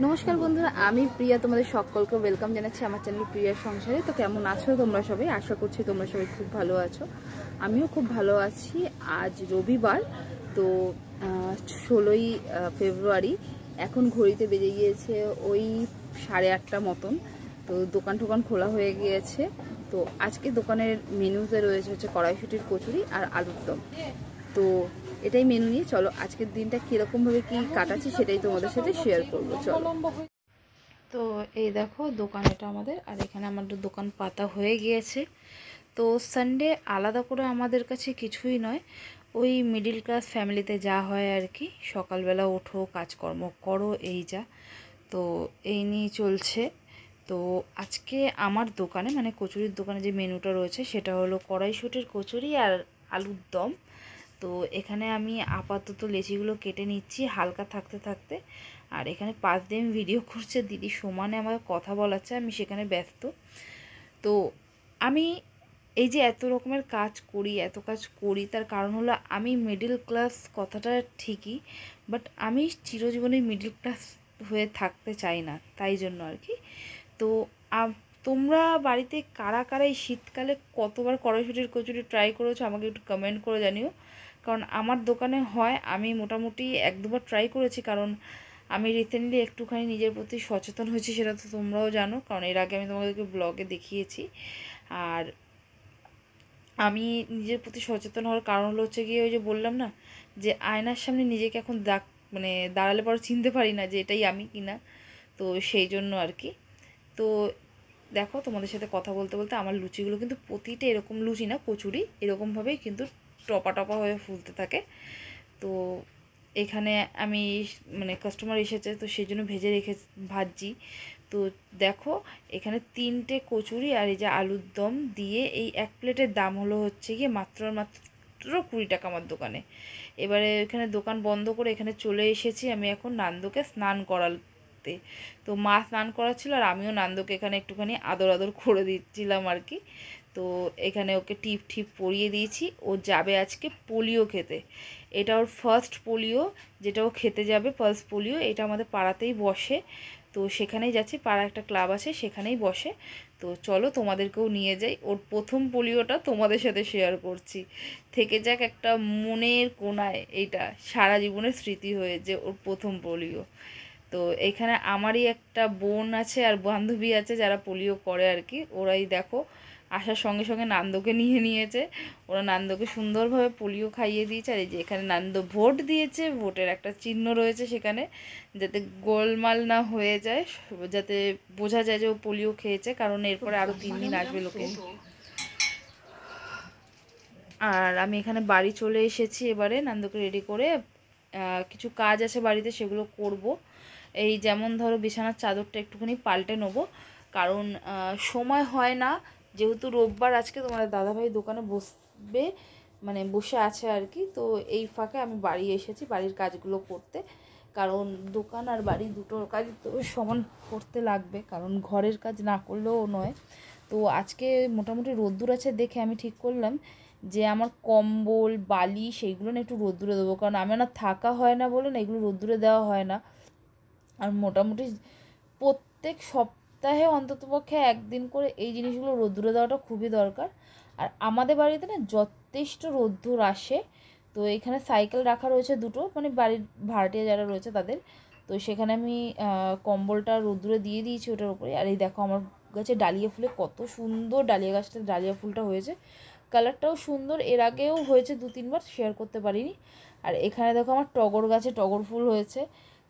নমস্কার বন্ধুরা, আমি প্রিয়া তোমাদের সকলকে ওয়েলকাম জানাচ্ছি আমার চ্যানেল প্রিয়ার সংসারে। তো কেমন আছো তোমরা সবাই? আশা করছি তোমরা সবাই খুব ভালো আছো। আমিও খুব ভালো আছি। আজ রবিবার, তো 16ই ফেব্রুয়ারি। এখন ঘড়িতে বেজে গিয়েছে ওই 8:30 মতন। তো দোকান টোকান খোলা হয়ে গিয়েছে। তো আজকে দোকানের মেনুতে রয়েছে হচ্ছে কড়াইশুঁটির কচুরি আর আলুর দম। তো এটাই মেনু নিয়ে চলো আজকের দিনটা কীরকমভাবে কি কাটাচ্ছি সেটাই তোমাদের সাথে শেয়ার করবো। চলো। তো এই দেখো দোকান এটা আমাদের, আর এখানে আমাদের দোকান পাতা হয়ে গিয়েছে। তো সানডে আলাদা করে আমাদের কাছে কিছুই নয়, ওই মিডিল ক্লাস ফ্যামিলিতে যা হয় আর কি। সকালবেলা ওঠো, কাজকর্ম করো, এই যা। তো এই নিয়ে চলছে। তো আজকে আমার দোকানে মানে কচুরির দোকানে যে মেনুটা রয়েছে সেটা হলো কড়াইশুঁটির কচুরি আর আলুর দম। তো এখানে আমি আপাতত লেচিগুলো কেটে নিচ্ছি হালকা থাকতে থাকতে। আর এখানে পাশ দিয়ে ভিডিও করছে দিদি, সমানে আমাকে কথা বলাচ্ছে, আমি সেখানে ব্যস্ত। তো আমি এই যে এত রকমের কাজ করি, এত কাজ করি, তার কারণ হলো আমি মিডিল ক্লাস কথাটা ঠিকই, বাট আমি চিরজীবনে মিডিল ক্লাস হয়ে থাকতে চাই না, তাই জন্য আর কি। তো তোমরা বাড়িতে কারা কারা এই শীতকালে কতবার কড়াইশুঁটির কচুরি ট্রাই করেছো আমাকে একটু কমেন্ট করে জানিও। কারণ আমার দোকানে হয়, আমি মোটামুটি 1-2বার ট্রাই করেছি। কারণ আমি রিসেন্টলি একটুখানি নিজের প্রতি সচেতন হয়েছি, সেটা তো তোমরাও জানো, কারণ এর আগে আমি তোমাদেরকে ব্লগে দেখিয়েছি। আর আমি নিজের প্রতি সচেতন হওয়ার কারণ হচ্ছে গিয়ে ওই যে বললাম না, যে আয়নার সামনে নিজেকে এখন দাঁড়ালে পরে চিনতে পারি না যে এটাই আমি কিনা। তো সেই জন্য আর কি। তো দেখো তোমাদের সাথে কথা বলতে বলতে আমার লুচিগুলো কিন্তু প্রতিটা এরকম লুচি না, কচুরি এরকমভাবেই কিন্তু টপা টপা হয়ে ফুলতে থাকে। তো এখানে আমি মানে কাস্টমার এসেছে, তো সেই জন্য ভাজছি। তো দেখো এখানে 3টে কচুরি আর এই যে আলুর দম দিয়ে এই এক প্লেটের দাম হলো হচ্ছে গিয়ে মাত্র 20 টাকা আমার দোকানে। এবারে এখানে দোকান বন্ধ করে এখানে চলে এসেছি আমি এখন নান্দুকে স্নান করাতে। তো মা স্নান করাচ্ছিল আর আমিও নান্দুকে এখানে একটুখানি আদর আদর করে দিচ্ছিলাম আর কি। তো এখানে ওকে টিপ ঠিপ পরিয়ে দিয়েছি, ও যাবে আজকে পোলিও খেতে। এটা ওর ফার্স্ট পোলিও, যেটা ও খেতে যাবে, পালস পোলিও। এটা আমাদের পাড়াতেই বসে, তো সেখানেই যাচ্ছি। পাড়া একটা ক্লাব আছে, সেখানেই বসে। তো চলো তোমাদেরকেও নিয়ে যাই। ওর প্রথম পোলিওটা তোমাদের সাথে শেয়ার করছি, থেকে যাক একটা মনের কোণায়, এইটা সারা জীবনের স্মৃতি হয়ে যে ওর প্রথম পোলিও। তো এখানে আমারই একটা বোন আছে আর বান্ধবী আছে যারা পোলিও করে আর কি। ওরাই দেখো আসার সঙ্গে সঙ্গে নান্দকে নিয়ে নিয়েছে। ওরা নান্দকে সুন্দরভাবে পোলিও খাইয়ে দিয়েছে। আর এই যে এখানে নান্দ ভোট দিয়েছে, ভোটের একটা চিহ্ন রয়েছে সেখানে, যাতে গোলমাল না হয়ে যায়, যাতে বোঝা যায় যে ও পোলিও খেয়েছে, কারণ এরপরে আরও 3 দিন আসবে লোকে। আর আমি এখানে বাড়ি চলে এসেছি। এবারে নান্দকে রেডি করে কিছু কাজ আছে বাড়িতে, সেগুলো করব। এই যেমন ধরো বিছানার চাদরটা একটুখানি পাল্টে নেবো, কারণ সময় হয় না। যেহেতু রোববার আজকে, তোমাদের দাদাভাই দোকানে বসবে, মানে বসে আছে আর কি। তো এই ফাঁকে আমি বাড়ি এসেছি বাড়ির কাজগুলো করতে, কারণ দোকান আর বাড়ি দুটোর কাজ তো সমান করতে লাগবে, কারণ ঘরের কাজ না করলেও নয়। তো আজকে মোটামুটি রোদ্দুর আছে দেখে আমি ঠিক করলাম যে আমার কম্বল বালি সেইগুলো না একটু রোদ্দুরে দেবো, কারণ আমার না থাকা হয় না বলে না এগুলো রোদ্দুরে দেওয়া হয় না। আর মোটামুটি প্রত্যেক সপ্তাহে অন্ততপক্ষে একদিন করে এই জিনিসগুলো রোদ্দুরে দেওয়াটা খুবই দরকার। আর আমাদের বাড়িতে না যথেষ্ট রোদ্দুর আসে। তো এখানে সাইকেল রাখা রয়েছে দুটো, মানে বাড়ির ভাড়াটিয়া যারা রয়েছে তাদের। তো সেখানে আমি কম্বলটা রোদ্দুরে দিয়ে দিয়েছি ওটার উপরে। আর এই দেখো আমার গাছে ডালিয়া ফুলে কত সুন্দর ডালিয়া গাছটা, ডালিয়া ফুলটা হয়েছে, কালারটাও সুন্দর। এর আগেও হয়েছে 2-3বার, শেয়ার করতে পারিনি। আর এখানে দেখো আমার টগর গাছে টগর ফুল হয়েছে।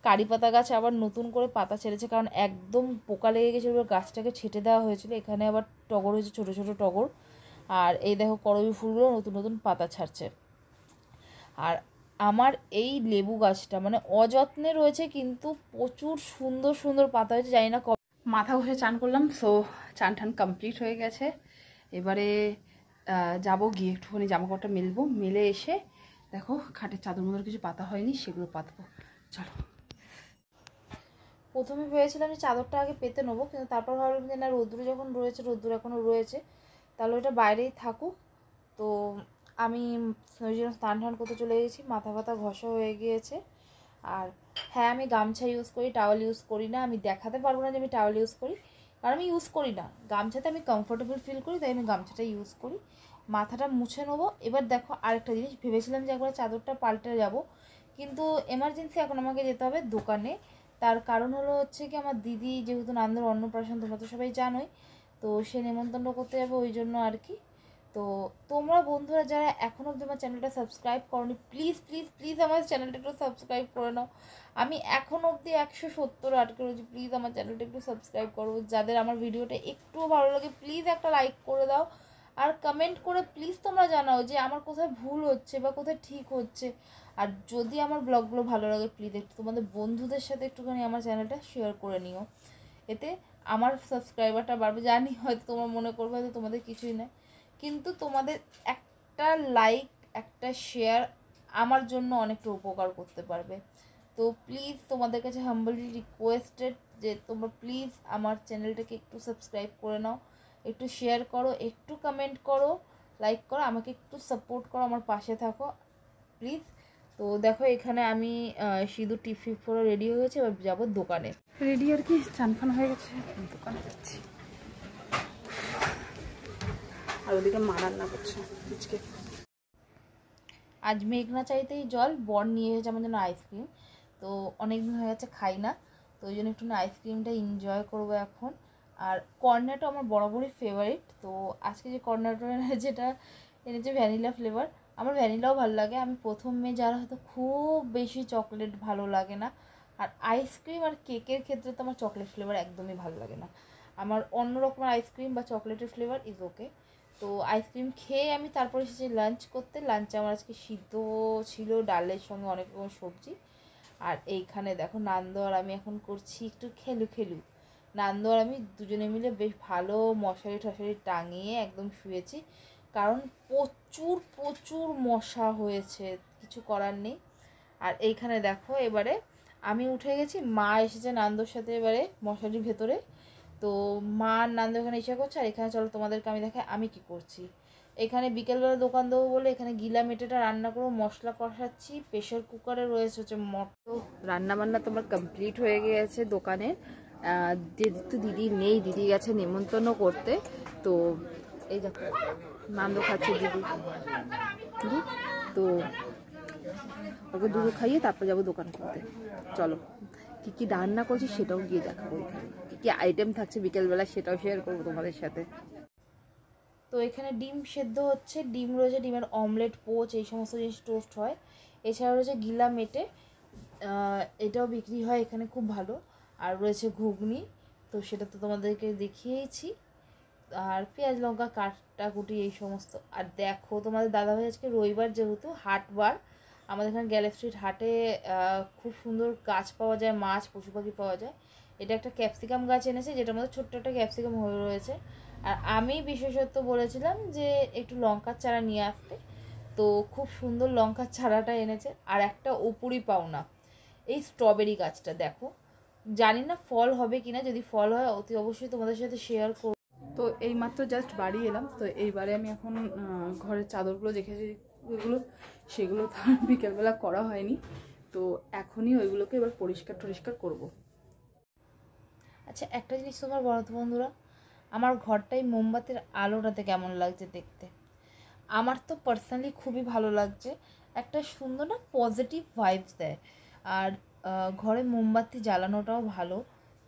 কারি পাতা গাছে আবার নতুন করে পাতা ছেড়েছে, কারণ একদম পোকা লেগে গেছিলো, গাছটাকে ছেটে দেওয়া হয়েছিল। এখানে আবার টগর হয়েছে, ছোটো ছোটো টগর। আর এই দেখো করবী ফুলগুলো নতুন নতুন পাতা ছাড়ছে। আর আমার এই লেবু গাছটা মানে অযত্নে রয়েছে, কিন্তু প্রচুর সুন্দর সুন্দর পাতা হয়েছে। জানি না মাথা ঘষে চান করলাম, সো চান টান কমপ্লিট হয়ে গেছে। এবারে যাবো গিয়ে একটুখানি জামাকাপড়টা মেলবো, মেলে এসে দেখো খাটের চাদর মধ্যে কিছু পাতা হয়নি, সেগুলো পাতবো। চলো। প্রথমে ভেবেছিলাম যে চাদরটা আগে পেতে নেবো, কিন্তু তারপর ভাবলাম যে না, রোদ্দুরে যখন রয়েছে, রোদ্দুর এখনও রয়েছে, তাহলে ওটা বাইরেই থাকুক। তো আমি ওই জন্য স্নান টান করতে চলে গেছি, মাথা ব্যথা ঘষা হয়ে গিয়েছে। আর হ্যাঁ আমি গামছা ইউজ করি, টাওয়াল ইউজ করি না। আমি দেখাতে পারবো না যে আমি টাওয়াল ইউজ করি, কারণ আমি ইউজ করি না। গামছাতে আমি কমফোর্টেবল ফিল করি, তাই আমি গামছাটা ইউজ করি। মাথাটা মুছে নেবো। এবার দেখো আরেকটা জিনিস, ভেবেছিলাম যে একবার চাদরটা পাল্টে যাব, কিন্তু এমার্জেন্সি এখন আমাকে যেতে হবে দোকানে। তার কারণ হলো হচ্ছে কি, আমার দিদি যেহেতু নান্দর অন্নপ্রাশন, তোমরা তো সবাই জানোই, তো সে নেমন্তন্ন করতে যাবে, ওই জন্য আর কি। তো তোমরা বন্ধুরা যারা এখনও অবধি আমার চ্যানেলটা সাবস্ক্রাইব করোনি, প্লিজ প্লিজ প্লিজ আমার চ্যানেলটা একটু সাবস্ক্রাইব করে নাও। আমি এখন অবধি 170 আটকে রয়েছি, প্লিজ আমার চ্যানেলটা একটু সাবস্ক্রাইব করো। যাদের আমার ভিডিওটা একটুও ভালো লাগে প্লিজ একটা লাইক করে দাও, আর কমেন্ট করে প্লিজ তোমরা জানাও যে আমার কোথায় ভুল হচ্ছে বা কোথায় ঠিক হচ্ছে। আর যদি আমার ব্লগগুলো ভালো লাগে প্লিজ একটু তোমাদের বন্ধুদের সাথে একটুখানি আমার চ্যানেলটা শেয়ার করে নিও, এতে আমার সাবস্ক্রাইবারটা বাড়বে। জানি হয়তো তোমরা মনে করবে হয়তো তোমাদের কিছুই নেই, কিন্তু তোমাদের একটা লাইক, একটা শেয়ার আমার জন্য অনেকটা উপকার করতে পারবে। তো প্লিজ তোমাদের কাছে হাম্বলি রিকোয়েস্টেড যে তোমরা প্লিজ আমার চ্যানেলটাকে একটু সাবস্ক্রাইব করে নাও, একটু শেয়ার করো, একটু কমেন্ট করো, লাইক করো, আমাকে একটু সাপোর্ট করো, আমার পাশে থাকো প্লিজ। তো দেখো এখানে আমি সিঁদুর টিপ করে রেডি হয়ে গেছে, এবার যাবো দোকানে। রেডি আর কি, চানফান হয়ে গেছে, দোকানে যাচ্ছি। আর ওদিকে মা রান্না করছে আজকে। আজ মেঘনা চাইতেই জল, বর নিয়ে এসেছে আমার জন্য আইসক্রিম। তো অনেকদিন হয়ে গেছে খাই না, তো ওই জন্য একটু আইসক্রিমটা এনজয় করবো এখন। আর কর্নেটো আমার বরাবরই ফেভারিট, তো আজকে যে কর্নেটো যেটা এনেছে ভ্যানিলা ফ্লেভার, আমার ভ্যানিলাও ভালো লাগে। আমি প্রথম মেয়ে, যারা হয়তো খুব বেশি চকলেট ভালো লাগে না, আর আইসক্রিম আর কেকের ক্ষেত্রে তো আমার চকলেট ফ্লেভার একদমই ভালো লাগে না। আমার অন্য রকমের আইসক্রিম বা চকলেটের ফ্লেভার ইজ ওকে। তো আইসক্রিম খেয়ে আমি তারপরে এসেছি লাঞ্চ করতে। লাঞ্চে আমার আজকে সিদ্ধ ছিল, ডালের সঙ্গে অনেক রকম সবজি। আর এইখানে দেখো নান্দু আর আমি এখন করছি একটু খেলু। নান্দু আর আমি দুজনে মিলে বেশ ভালো মশারি টশারি টাঙিয়ে একদম শুয়েছি, কারণ প্রচুর প্রচুর মশা হয়েছে, কিছু করার নেই। আর এইখানে দেখো এবারে আমি উঠে গেছি, মা এসেছে নান্দুর সাথে এবারে মশারির ভেতরে। তো মা আর নান্দু এখানে ইচ্ছা করছে, আর এখানে চলো তোমাদেরকে আমি দেখাই আমি কি করছি। এখানে বিকেলবেলা দোকান দেবো বলে এখানে গিলা মেটেটা রান্না করবো, মশলা কষাচ্ছি। প্রেশার কুকারে রয়েছে হচ্ছে মটর। রান্না বান্না তোমার কমপ্লিট হয়ে গিয়েছে দোকানে। যেহেতু দিদি নেই, দিদি গেছে নেমন্তন্ন করতে, তো এই দেখো নান্দু খাচ্ছে দিদি। তো ওকে দুধ খাইয়ে তারপর যাবো দোকান করতে। চলো কী কী রান্না করছি সেটাও গিয়ে দেখাবো, এখানে কী কী আইটেম থাকছে বিকেলবেলা সেটাও শেয়ার করবো তোমাদের সাথে। তো এখানে ডিম সেদ্ধ হচ্ছে, ডিম রয়েছে, ডিমের অমলেট, পোচ, এই সমস্ত জিনিস টোস্ট হয়। এছাড়া রয়েছে গিলা মেটে, এটাও বিক্রি হয় এখানে খুব ভালো। আর রয়েছে ঘুগনি, তো সেটা তো তোমাদেরকে দেখিয়েছি। আর পেঁয়াজ লঙ্কা কাটাকুটি এই সমস্ত। আর দেখো তোমাদের দাদাভাই আজকে রবিবার যেহেতু হাটবার, আমাদের এখানে গ্যালেক্সি স্ট্রিট হাটে খুব সুন্দর গাছ পাওয়া যায়, মাছ পশু পাখি পাওয়া যায়। এটা একটা ক্যাপসিকাম গাছ এনেছে, যেটার মধ্যে ছোট্ট একটা ক্যাপসিকাম হয়ে রয়েছে। আর আমি বিশেষত বলেছিলাম যে একটু লঙ্কার চারা নিয়ে আসতে, তো খুব সুন্দর লঙ্কার চারাটা এনেছে। আর একটা ওপরই পাওনা, এই স্ট্রবেরি গাছটা দেখো, জানি না ফল হবে কিনা, যদি ফল হয় অতি অবশ্যই তোমাদের সাথে শেয়ার করব। তো এই মাত্র জাস্ট বাড়ি এলাম, তো এইবারে আমি এখন ঘরের চাদরগুলো দেখেছি ওইগুলো, সেগুলো তো আর বিকেলবেলা করা হয়নি, তো এখনই ওইগুলোকে এবার পরিষ্কার করব। আচ্ছা একটা জিনিস তোমার বলো তো বন্ধুরা, আমার ঘরটাই মোমবাতির আলোটাতে কেমন লাগছে দেখতে? আমার তো পার্সোনালি খুবই ভালো লাগছে, একটা সুন্দর না পজিটিভ ভাইবস দেয়। আর ঘরে মোমবাতি জ্বালানোটাও ভালো।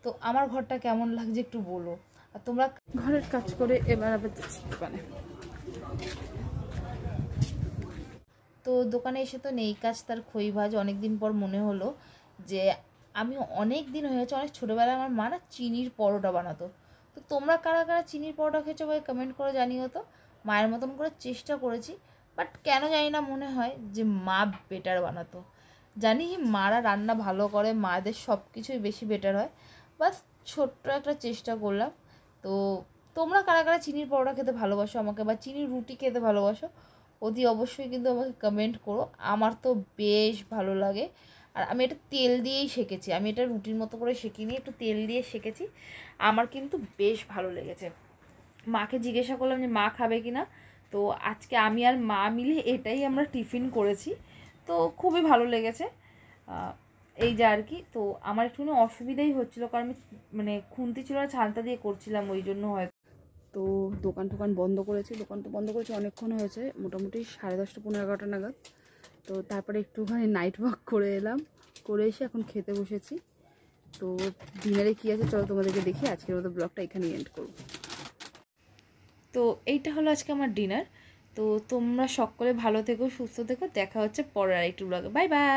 তো আমার ঘরটা কেমন লাগছে একটু বলো। আর তোমরা ঘরের কাজ করে এবার আবার দোকানে, তো দোকানে এসে তো নেই কাজ তার খই ভাজ। অনেকদিন পর মনে হলো যে আমি অনেক দিন হয়ে গেছে, অনেক ছোটোবেলায় আমার মা না চিনির পরোটা বানাতো। তো তোমরা কারা কারা চিনির পরোটা খেয়েছো ভাই কমেন্ট করে জানিও তো। মায়ের মতন করে চেষ্টা করেছি, বাট কেন জানি না মনে হয় যে মা বেটার বানাতো। জানি মারা রান্না ভালো করে, মাদের সব কিছুই বেশি বেটার হয়, বাস ছোট্ট একটা চেষ্টা করলাম। তো তোমরা কারা কারা চিনির পরোটা খেতে ভালোবাসো আমাকে, বা চিনির রুটি খেতে ভালোবাসো, অতি অবশ্যই কিন্তু আমাকে কমেন্ট করো। আমার তো বেশ ভালো লাগে। আর আমি এটা তেল দিয়েই সেঁকেছি, আমি এটা রুটির মতো করে সেঁকিনি, একটু তেল দিয়ে সেঁকেছি। আমার কিন্তু বেশ ভালো লেগেছে। মাকে জিজ্ঞাসা করলাম যে মা খাবে কি না, তো আজকে আমি আর মা মিলে এটাই আমরা টিফিন করেছি, তো খুবই ভালো লেগেছে। এই যে আর কি। তো আমার একটুখানি অসুবিধাই হচ্ছিলো, কারণ আমি মানে খুন্তি ছিল না, ছালটা দিয়ে করছিলাম, ওই জন্য হয়তো। তো দোকান টোকান বন্ধ করেছি, দোকান তো বন্ধ করেছি অনেকক্ষণ হয়েছে, মোটামুটি 10:30 15 নাগাদ। তো তারপরে একটুখানি নাইট ওয়াক করে এলাম, করে এসে এখন খেতে বসেছি। তো ডিনারে কী আছে চলো তোমাদেরকে দেখি। আজকের মতো ব্লগটা এখানেই এন্ড করবো। তো এইটা হলো আজকে আমার ডিনার। তো তোমরা সকলে ভালো থেকো, সুস্থ থেকো, দেখা হচ্ছে পরের আরেকটি ব্লগে। Bye bye.